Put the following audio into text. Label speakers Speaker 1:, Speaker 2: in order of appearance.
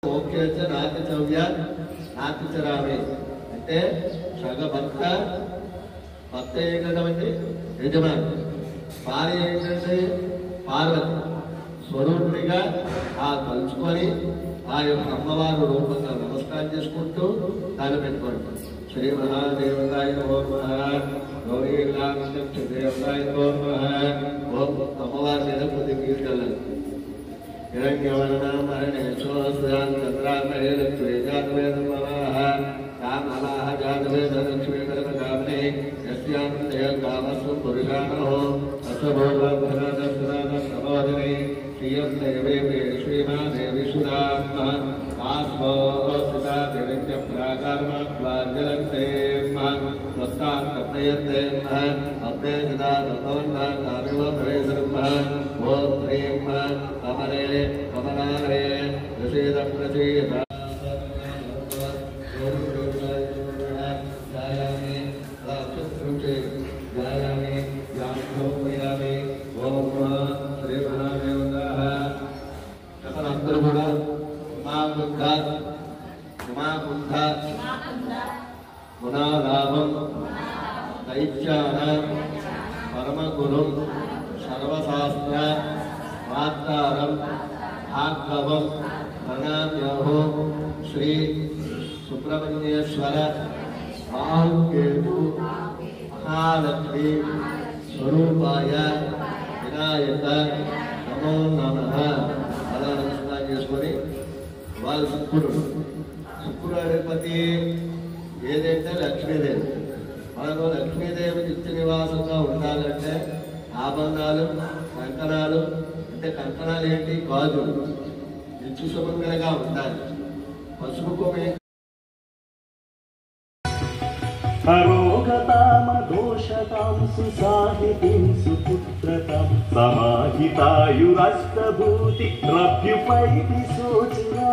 Speaker 1: Okay నాట్య చవ్య నాట్యచరామి అంటే సగ భర్త భర్త ఏంటంటే యజమాని, భార్య ఏంటంటే పార్వతి. స్వరూపుడిగా ఆ తలుచుకొని ఆ యొక్క అమ్మవారు రూపంగా నమస్కారం చేసుకుంటూ దాన్ని పెట్టుకోండి. శ్రీ మహాదేవతాయ నమో నమః, గౌరీదేవతాయ నమో నమః. అమ్మవారి మీద కొద్ది తీసుకెళ్ళాలి. హిరణ్యవర్ణమరణేశ్వరాన్ చంద్రామహే లక్ష్మీ జాతవేదమవాహ కామలాహ జాతవేద లక్ష్మీ కనకగామిని యస్యాం దేవ కామస్సు పురుషానో అసభోగభరదస్రాద ప్రబోధిని శ్రియం దేవే శ్రీమాదేవి సురాత్మ ఆస్వోసితా దేవిత్య ప్రాకారమాజ్వలంతే స్వస్థాన్ కపయతే అగ్నే సదా భగవన్నా కామివ భవేశర్మ ఓం హ్రీం కమలే కమలాలే ప్రసీద ప్రసీద అందరూ కూడా గుణాలాభం దైత్యాన పరమగురు సర్వశాస్త్ర వార్తారం భార్గవం ప్రణామ్యహో శ్రీ సుబ్రహ్మణ్యేశ్వర బాహుకేతు మహాలక్ష్మి స్వరూపాయ వినాయక నమో నమః అలా నమస్కారం చేసుకొని వాళ్ళు శుక్రుడు అధిపతి ఏదైతే లక్ష్మీదేవి. మనకు లక్ష్మీదేవి నిత్య నివాసంగా ఉండాలంటే ఆభరణాలు కంకణాలు, అంటే కంకణాలు ఏంటి, గాజులు నిత్య సుమంగళగా ఉండాలి. పసుపు కొమ్మే
Speaker 2: అరోగతామదోషతాం సుసాహితిం సుపుత్రతాం సమాహితాయురష్టభూతి రభ్యుపైతి శోచినా